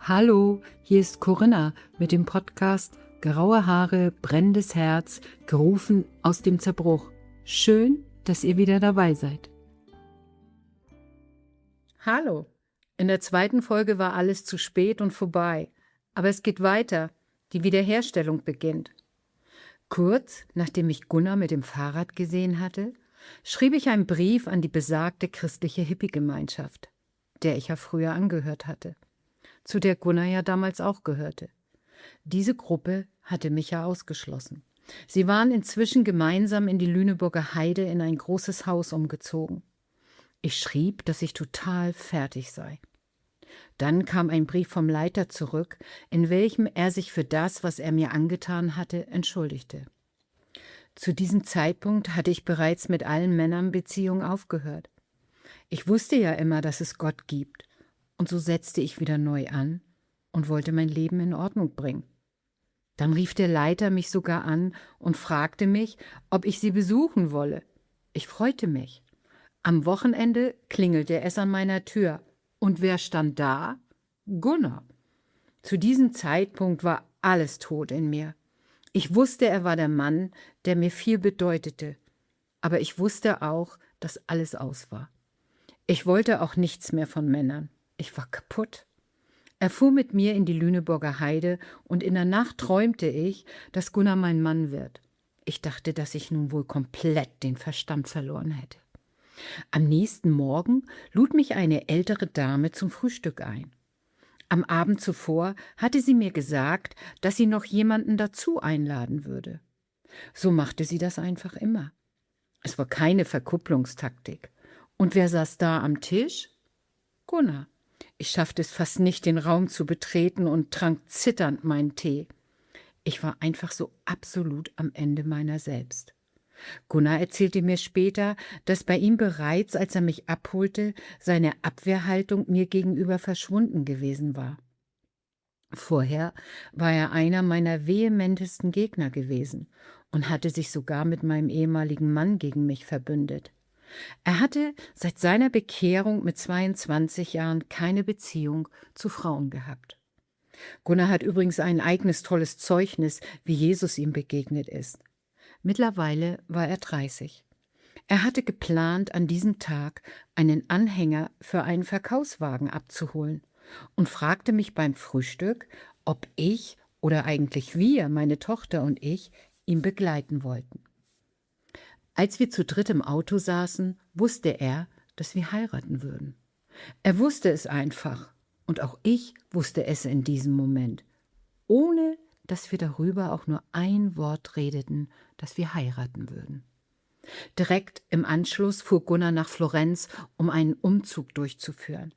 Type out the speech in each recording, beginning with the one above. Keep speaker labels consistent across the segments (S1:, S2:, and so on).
S1: Hallo, hier ist Corinna mit dem Podcast Graue Haare, brennendes Herz, gerufen aus dem Zerbruch. Schön, dass ihr wieder dabei seid. Hallo, in der zweiten Folge war alles zu spät und vorbei, aber es geht weiter, die Wiederherstellung beginnt. Kurz nachdem ich Gunnar mit dem Fahrrad gesehen hatte, schrieb ich einen Brief an die besagte christliche Hippie-Gemeinschaft, der ich ja früher angehört hatte, zu der Gunnar ja damals auch gehörte. Diese Gruppe hatte mich ja ausgeschlossen. Sie waren inzwischen gemeinsam in die Lüneburger Heide in ein großes Haus umgezogen. Ich schrieb, dass ich total fertig sei. Dann kam ein Brief vom Leiter zurück, in welchem er sich für das, was er mir angetan hatte, entschuldigte. Zu diesem Zeitpunkt hatte ich bereits mit allen Männern Beziehungen aufgehört. Ich wusste ja immer, dass es Gott gibt, und so setzte ich wieder neu an und wollte mein Leben in Ordnung bringen. Dann rief der Leiter mich sogar an und fragte mich, ob ich sie besuchen wolle. Ich freute mich. Am Wochenende klingelte es an meiner Tür. Und wer stand da? Gunnar. Zu diesem Zeitpunkt war alles tot in mir. Ich wusste, er war der Mann, der mir viel bedeutete. Aber ich wusste auch, dass alles aus war. Ich wollte auch nichts mehr von Männern. Ich war kaputt. Er fuhr mit mir in die Lüneburger Heide und in der Nacht träumte ich, dass Gunnar mein Mann wird. Ich dachte, dass ich nun wohl komplett den Verstand verloren hätte. Am nächsten Morgen lud mich eine ältere Dame zum Frühstück ein. Am Abend zuvor hatte sie mir gesagt, dass sie noch jemanden dazu einladen würde. So machte sie das einfach immer. Es war keine Verkupplungstaktik. Und wer saß da am Tisch? Gunnar. Ich schaffte es fast nicht, den Raum zu betreten und trank zitternd meinen Tee. Ich war einfach so absolut am Ende meiner selbst. Gunnar erzählte mir später, dass bei ihm bereits, als er mich abholte, seine Abwehrhaltung mir gegenüber verschwunden gewesen war. Vorher war er einer meiner vehementesten Gegner gewesen und hatte sich sogar mit meinem ehemaligen Mann gegen mich verbündet. Er hatte seit seiner Bekehrung mit 22 Jahren keine Beziehung zu Frauen gehabt. Gunnar hat übrigens ein eigenes tolles Zeugnis, wie Jesus ihm begegnet ist. Mittlerweile war er 30. Er hatte geplant, an diesem Tag einen Anhänger für einen Verkaufswagen abzuholen und fragte mich beim Frühstück, ob ich oder eigentlich wir, meine Tochter und ich, ihn begleiten wollten. Als wir zu dritt im Auto saßen, wusste er, dass wir heiraten würden. Er wusste es einfach und auch ich wusste es in diesem Moment, ohne dass wir darüber auch nur ein Wort redeten, dass wir heiraten würden. Direkt im Anschluss fuhr Gunnar nach Florenz, um einen Umzug durchzuführen.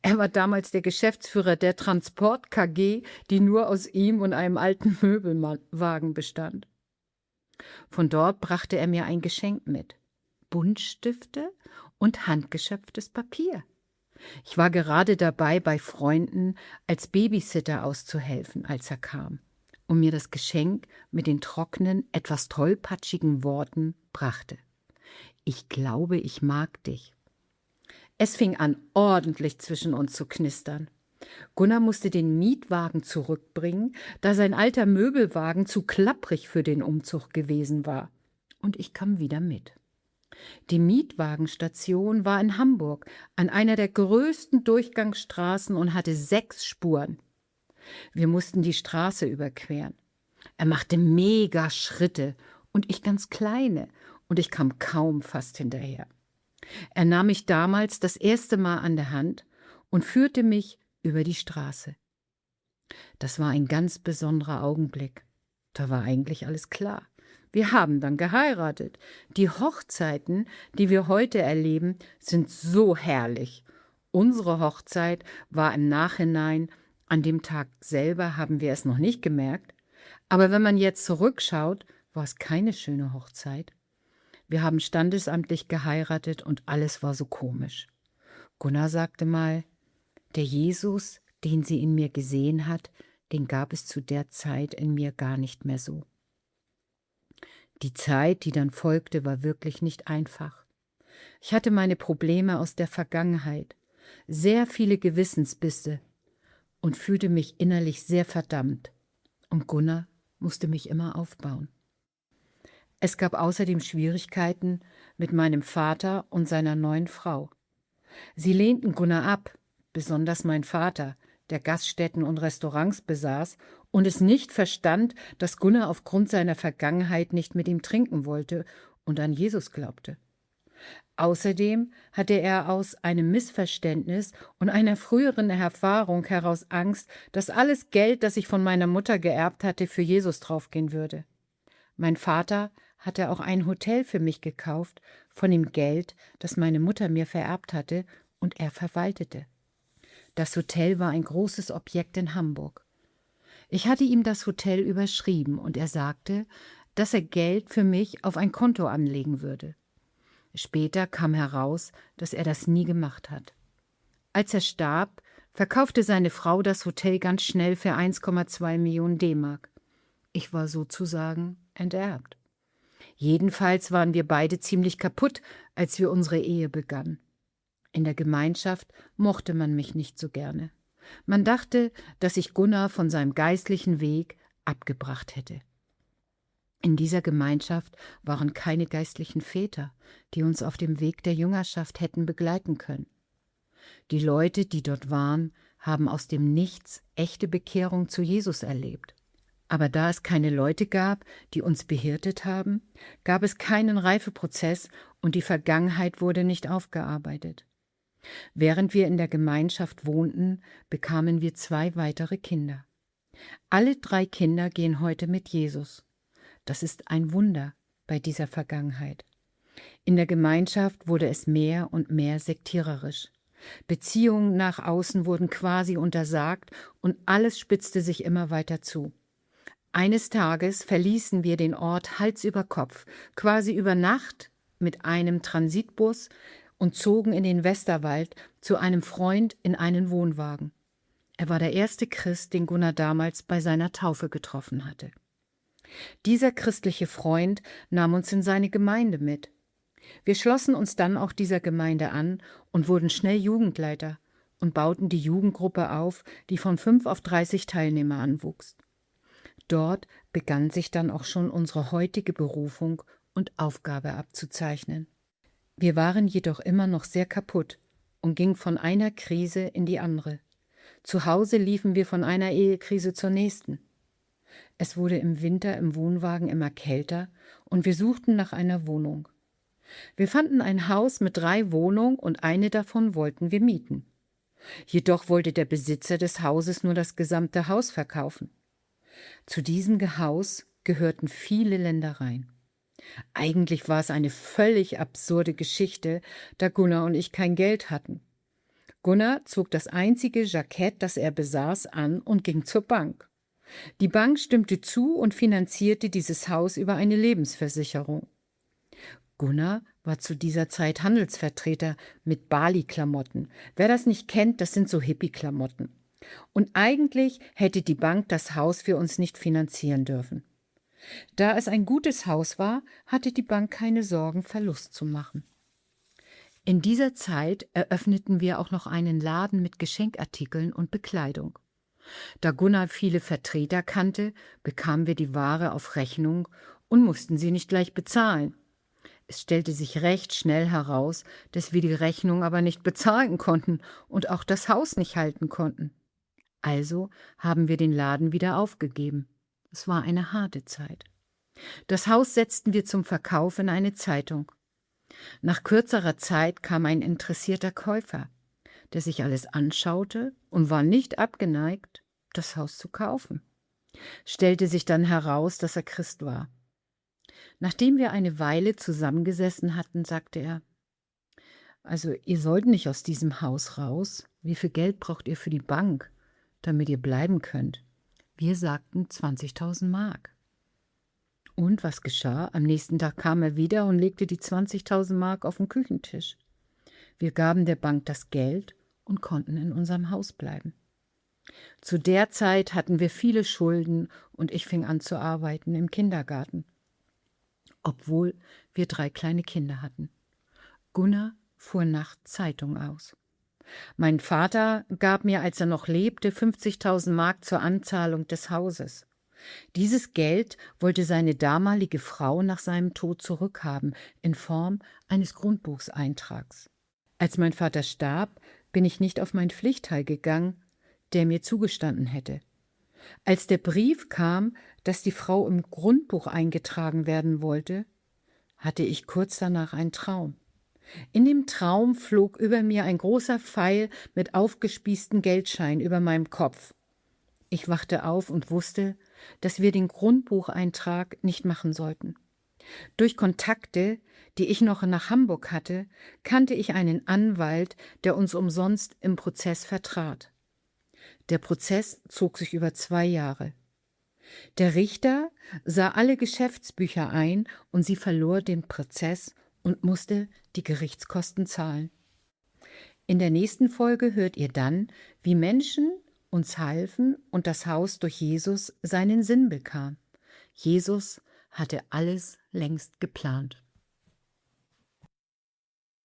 S1: Er war damals der Geschäftsführer der Transport KG, die nur aus ihm und einem alten Möbelwagen bestand. Von dort brachte er mir ein Geschenk mit: Buntstifte und handgeschöpftes Papier. Ich war gerade dabei, bei Freunden als Babysitter auszuhelfen, als er kam und mir das Geschenk mit den trockenen, etwas tollpatschigen Worten brachte: Ich glaube, ich mag dich. Es fing an, ordentlich zwischen uns zu knistern. Gunnar musste den Mietwagen zurückbringen, da sein alter Möbelwagen zu klapprig für den Umzug gewesen war. Und ich kam wieder mit. Die Mietwagenstation war in Hamburg, an einer der größten Durchgangsstraßen und hatte 6 Spuren. Wir mussten die Straße überqueren. Er machte mega Schritte und ich ganz kleine, und ich kam kaum fast hinterher. Er nahm mich damals das erste Mal an der Hand und führte mich über die Straße. Das war ein ganz besonderer Augenblick. Da war eigentlich alles klar. Wir haben dann geheiratet. Die Hochzeiten, die wir heute erleben, sind so herrlich. Unsere Hochzeit war im Nachhinein, an dem Tag selber haben wir es noch nicht gemerkt, aber wenn man jetzt zurückschaut, war es keine schöne Hochzeit. Wir haben standesamtlich geheiratet und alles war so komisch. Gunnar sagte mal, der Jesus, den sie in mir gesehen hat, den gab es zu der Zeit in mir gar nicht mehr so. Die Zeit, die dann folgte, war wirklich nicht einfach. Ich hatte meine Probleme aus der Vergangenheit, sehr viele Gewissensbisse und fühlte mich innerlich sehr verdammt. Und Gunnar musste mich immer aufbauen. Es gab außerdem Schwierigkeiten mit meinem Vater und seiner neuen Frau. Sie lehnten Gunnar ab, besonders mein Vater, der Gaststätten und Restaurants besaß und es nicht verstand, dass Gunnar aufgrund seiner Vergangenheit nicht mit ihm trinken wollte und an Jesus glaubte. Außerdem hatte er aus einem Missverständnis und einer früheren Erfahrung heraus Angst, dass alles Geld, das ich von meiner Mutter geerbt hatte, für Jesus draufgehen würde. Mein Vater hatte auch ein Hotel für mich gekauft, von dem Geld, das meine Mutter mir vererbt hatte, und er verwaltete. Das Hotel war ein großes Objekt in Hamburg. Ich hatte ihm das Hotel überschrieben und er sagte, dass er Geld für mich auf ein Konto anlegen würde. Später kam heraus, dass er das nie gemacht hat. Als er starb, verkaufte seine Frau das Hotel ganz schnell für 1,2 Millionen D-Mark. Ich war sozusagen enterbt. Jedenfalls waren wir beide ziemlich kaputt, als wir unsere Ehe begannen. In der Gemeinschaft mochte man mich nicht so gerne. Man dachte, dass ich Gunnar von seinem geistlichen Weg abgebracht hätte. In dieser Gemeinschaft waren keine geistlichen Väter, die uns auf dem Weg der Jüngerschaft hätten begleiten können. Die Leute, die dort waren, haben aus dem Nichts echte Bekehrung zu Jesus erlebt. Aber da es keine Leute gab, die uns behirtet haben, gab es keinen Reifeprozess und die Vergangenheit wurde nicht aufgearbeitet. Während wir in der Gemeinschaft wohnten, bekamen wir 2 weitere Kinder. Alle 3 Kinder gehen heute mit Jesus. Das ist ein Wunder bei dieser Vergangenheit. In der Gemeinschaft wurde es mehr und mehr sektiererisch. Beziehungen nach außen wurden quasi untersagt und alles spitzte sich immer weiter zu. Eines Tages verließen wir den Ort Hals über Kopf, quasi über Nacht mit einem Transitbus und zogen in den Westerwald zu einem Freund in einen Wohnwagen. Er war der erste Christ, den Gunnar damals bei seiner Taufe getroffen hatte. Dieser christliche Freund nahm uns in seine Gemeinde mit. Wir schlossen uns dann auch dieser Gemeinde an und wurden schnell Jugendleiter und bauten die Jugendgruppe auf, die von 5 auf 30 Teilnehmer anwuchs. Dort begann sich dann auch schon unsere heutige Berufung und Aufgabe abzuzeichnen. Wir waren jedoch immer noch sehr kaputt und gingen von einer Krise in die andere. Zu Hause liefen wir von einer Ehekrise zur nächsten. Es wurde im Winter im Wohnwagen immer kälter und wir suchten nach einer Wohnung. Wir fanden ein Haus mit 3 Wohnungen und eine davon wollten wir mieten. Jedoch wollte der Besitzer des Hauses nur das gesamte Haus verkaufen. Zu diesem Haus gehörten viele Ländereien. Eigentlich war es eine völlig absurde Geschichte, da Gunnar und ich kein Geld hatten. Gunnar zog das einzige Jackett, das er besaß, an und ging zur Bank. Die Bank stimmte zu und finanzierte dieses Haus über eine Lebensversicherung. Gunnar war zu dieser Zeit Handelsvertreter mit Bali-Klamotten. Wer das nicht kennt, das sind so Hippie-Klamotten. Und eigentlich hätte die Bank das Haus für uns nicht finanzieren dürfen. Da es ein gutes Haus war, hatte die Bank keine Sorgen, Verlust zu machen. In dieser Zeit eröffneten wir auch noch einen Laden mit Geschenkartikeln und Bekleidung. Da Gunnar viele Vertreter kannte, bekamen wir die Ware auf Rechnung und mussten sie nicht gleich bezahlen. Es stellte sich recht schnell heraus, dass wir die Rechnung aber nicht bezahlen konnten und auch das Haus nicht halten konnten. Also haben wir den Laden wieder aufgegeben. Es war eine harte Zeit. Das Haus setzten wir zum Verkauf in eine Zeitung. Nach kürzerer Zeit kam ein interessierter Käufer, der sich alles anschaute und war nicht abgeneigt, das Haus zu kaufen. Stellte sich dann heraus, dass er Christ war. Nachdem wir eine Weile zusammengesessen hatten, sagte er: Also, ihr sollt nicht aus diesem Haus raus. Wie viel Geld braucht ihr für die Bank, damit ihr bleiben könnt? Wir sagten 20.000 Mark. Und was geschah? Am nächsten Tag kam er wieder und legte die 20.000 Mark auf den Küchentisch. Wir gaben der Bank das Geld und konnten in unserem Haus bleiben. Zu der Zeit hatten wir viele Schulden und ich fing an zu arbeiten im Kindergarten, obwohl wir 3 kleine Kinder hatten. Gunnar fuhr nachts Zeitung aus. Mein Vater gab mir, als er noch lebte, 50.000 Mark zur Anzahlung des Hauses. Dieses Geld wollte seine damalige Frau nach seinem Tod zurückhaben, in Form eines Grundbuchseintrags. Als mein Vater starb, bin ich nicht auf meinen Pflichtteil gegangen, der mir zugestanden hätte. Als der Brief kam, dass die Frau im Grundbuch eingetragen werden wollte, hatte ich kurz danach einen Traum. In dem Traum flog über mir ein großer Pfeil mit aufgespießten Geldscheinen über meinem Kopf. Ich wachte auf und wusste, dass wir den Grundbucheintrag nicht machen sollten. Durch Kontakte, die ich noch nach Hamburg hatte, kannte ich einen Anwalt, der uns umsonst im Prozess vertrat. Der Prozess zog sich über 2 Jahre. Der Richter sah alle Geschäftsbücher ein und sie verlor den Prozess und musste die Gerichtskosten zahlen. In der nächsten Folge hört ihr dann, wie Menschen uns halfen und das Haus durch Jesus seinen Sinn bekam. Jesus hatte alles längst geplant.